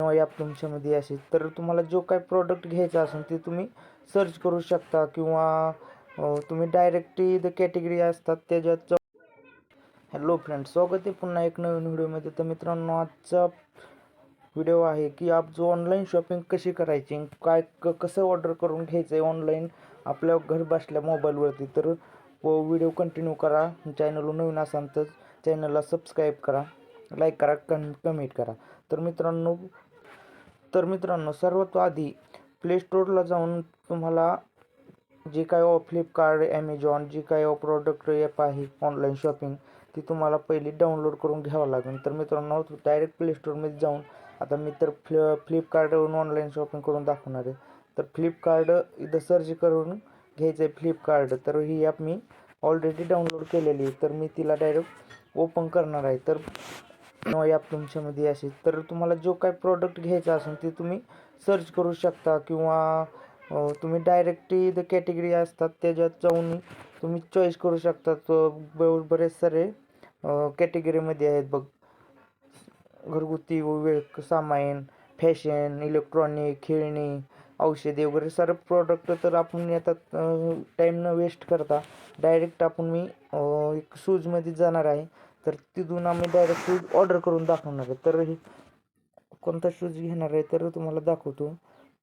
किंवा ॲप तुमच्यामध्ये असेल तर तुम्हाला जो काही प्रॉडक्ट घ्यायचा असेल ते तुम्ही सर्च करू शकता किंवा तुम्ही डायरेक्टली द कॅटेगरी असतात त्याच्यात जाऊन. हॅलो फ्रेंड्स, स्वागत आहे पुन्हा एक नवीन व्हिडिओमध्ये. तर मित्रांनो, आजचा व्हिडिओ आहे की जो ऑनलाईन शॉपिंग कशी करायची, काय कसं ऑर्डर करून घ्यायचं आहे ऑनलाईन आपल्या घर बसल्या मोबाईलवरती. तर व्हिडिओ कंटिन्यू करा. चॅनलवर नवीन असाल तर चॅनलला सबस्क्राईब करा, लाईक करा, कमेंट करा. तर मित्रांनो सर्वात आधी प्ले स्टोअरला जाऊन तुम्हाला जे काय फ्लिपकार्ट, ॲमेझॉन जे काय प्रॉडक्ट ॲप आहे ऑनलाईन शॉपिंग ती तुम्हाला पहिली डाउनलोड करून घ्यावं लागेल. तर मित्रांनो, डायरेक्ट प्ले स्टोअरमध्ये जाऊन आता मी तर फ्लिपकार्टवरून ऑनलाईन शॉपिंग करून दाखवणार आहे. तर फ्लिपकार्ट इथं सर्च करून घ्यायचं आहे फ्लिपकार्ट. तर ही ॲप मी ऑलरेडी डाउनलोड केलेली आहे. तर मी तिला डायरेक्ट ओपन करणार आहे. तर ॲप तुमच्यामध्ये असेल तर तुम्हाला जो काही प्रॉडक्ट घ्यायचा असेल ते तुम्ही सर्च करू शकता किंवा तुम्ही डायरेक्टली द कॅटेगरी असतात त्याच्यात जाऊन तुम्ही चॉईस करू शकता. बरेच सारे कॅटेगरीमध्ये आहेत बघ. घरगुती सामान, फॅशन, इलेक्ट्रॉनिक, खेळणी, औषधे वगैरे सारे प्रॉडक्ट. तर आपण यात टाईम न वेस्ट करता डायरेक्ट मी एक शूजमध्ये जाणार आहे. तर तिथून आम्ही डायरेक्ट शूज ऑर्डर करून दाखवणार आहे. तर कोणता शूज घेणार आहे तर तुम्हाला दाखवतो.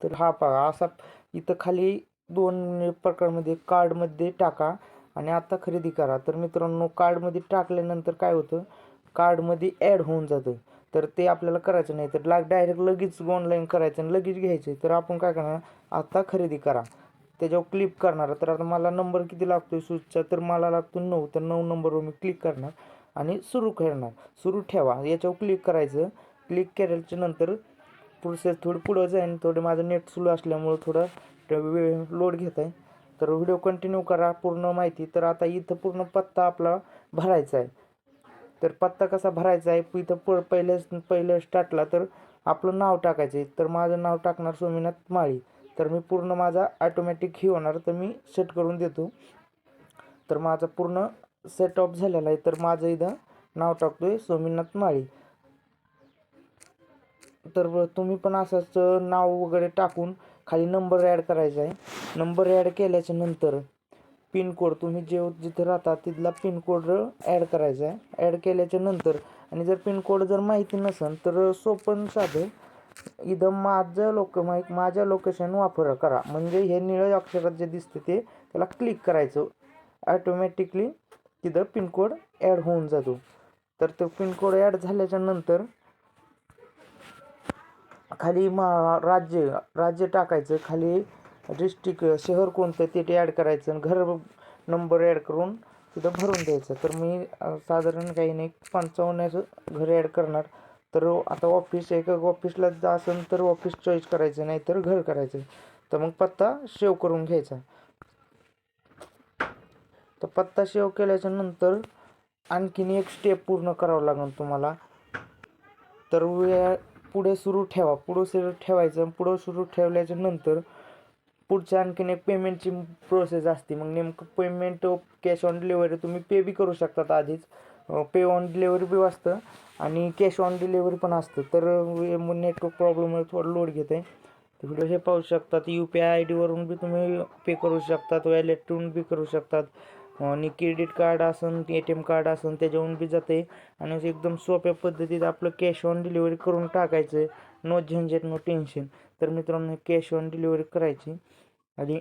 तर हा पहा, असा इथं खाली दोन प्रकारमध्ये कार्डमध्ये टाका आणि आता खरेदी करा. तर मित्रांनो, कार्डमध्ये टाकल्यानंतर काय होतं, कार्डमध्ये ॲड होऊन जातं. तर ते आपल्याला करायचं नाही. तर डायरेक्ट लगेच ऑनलाईन करायचं आणि लगेच घ्यायचं. तर आपण काय करणार, आता खरेदी करा त्याच्यावर क्लिक करणार. तर आता मला नंबर किती लागतो शूजचा, तर मला लागतो 9. तर 9 नंबरवर मी क्लिक करणार आणि सुरू करणार. सुरू ठेवा याच्यावर क्लिक करायचं. क्लिक केल्याच्या नंतर प्रोसेस थोडी पुढं जाईल. थोडं माझं नेट स्लो असल्यामुळं थोडं वेळ लोड घेत आहे. तर व्हिडिओ कंटिन्यू करा पूर्ण माहिती. तर आता इथं पूर्ण पत्ता आपला भरायचा आहे. तर पत्ता कसा भरायचा आहे, इथं पहिलं स्टार्टला तर आपलं नाव टाकायचं आहे. तर माझं नाव टाकणार सोमीनाथ माळी. तर मी पूर्ण माझा ऑटोमॅटिक ही होणार. तर मी सेट करून देतो. तर माझा पूर्ण सेट ऑफ झालेला आहे. तर माझं इथं नाव टाकतोय सोमीनाथ माळी. तर तुम्ही पण असंच नाव वगैरे टाकून खाली नंबर ॲड करायचा आहे. नंबर ॲड केल्याच्या नंतर पिनकोड तुम्ही जिथं राहता तिथला पिनकोड ॲड करायचा आहे. ॲड केल्याच्या नंतर आणि जर पिनकोड जर माहिती नसेल तर सोपं साधं इथं माझ्या लोकेशन वापर करा. म्हणजे हे निळ्या अक्षरात जे दिसते ते त्याला क्लिक करायचं. ॲटोमॅटिकली तिथं पिनकोड ॲड होऊन जातो. तर तो पिनकोड ॲड झाल्याच्या नंतर खाली राज्य टाकायचं. खाली डिस्ट्रिक्ट शहर कोणतं ते ॲड करायचं आणि घर नंबर ॲड करून तिथं भरून द्यायचं. तर मी साधारण काही नाही 55 घर ॲड करणार. तर आता ऑफिसला जा असेल तर ऑफिस चॉईस करायचं, नाही तर घर करायचं. तर मग पत्ता सेव्ह करून घ्यायचा. तर पत्ता सेव्ह केल्याच्या नंतर आणखीन एक स्टेप पूर्ण करावं लागेल तुम्हाला. तर पुढे सुरू ठेवायचं. पुढं सुरू ठेवल्याच्या नंतर पुढच्या आणखीन एक पेमेंटची प्रोसेस असते. मग नेमकं पेमेंट कॅश ऑन डिलिव्हरी तुम्ही पे बी करू शकतात आधीच. पे ऑन डिलिव्हरी बी असतं आणि कॅश ऑन डिलिव्हरी पण असतं. तर नेटवर्क प्रॉब्लेममुळे थोडं लोड घेत आहे. तर व्हिडिओ हे पाहू शकतात. UPI ID वरून बी तुम्ही पे करू शकतात, वॅलेटवरून बी करू शकतात आणि क्रेडिट कार्ड असेल, ATM कार्ड असेल त्याच्यावरून बी जाते. आणि एकदम सोप्या पद्धतीत आपलं कॅश ऑन डिलिव्हरी करून टाकायचं आहे. नो झंझट, नो टेन्शन. तर मित्रांनो, कॅश ऑन डिलिव्हरी करायची आणि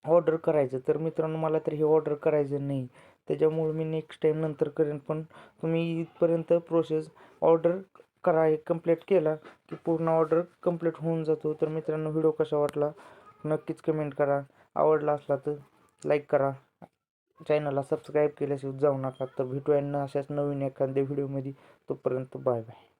ऑर्डर करायचं. तर मित्रांनो, मला तर हे ऑर्डर करायचं नाही, त्याच्यामुळे मी नेक्स्ट टाईम नंतर करेन. पण तुम्ही इथपर्यंत प्रोसेस ऑर्डर करा. कंप्लीट केला की पूर्ण ऑर्डर कंप्लीट होऊन जातो. तर मित्रांनो, व्हिडिओ कसा वाटला नक्कीच कमेंट करा. आवडला असला तर लाईक करा. चॅनलला सबस्क्राईब केल्याशिवाय जाऊ नका. तर भेटूया अशाच नवीन एखाद्या व्हिडिओमध्ये. तोपर्यंत बाय बाय.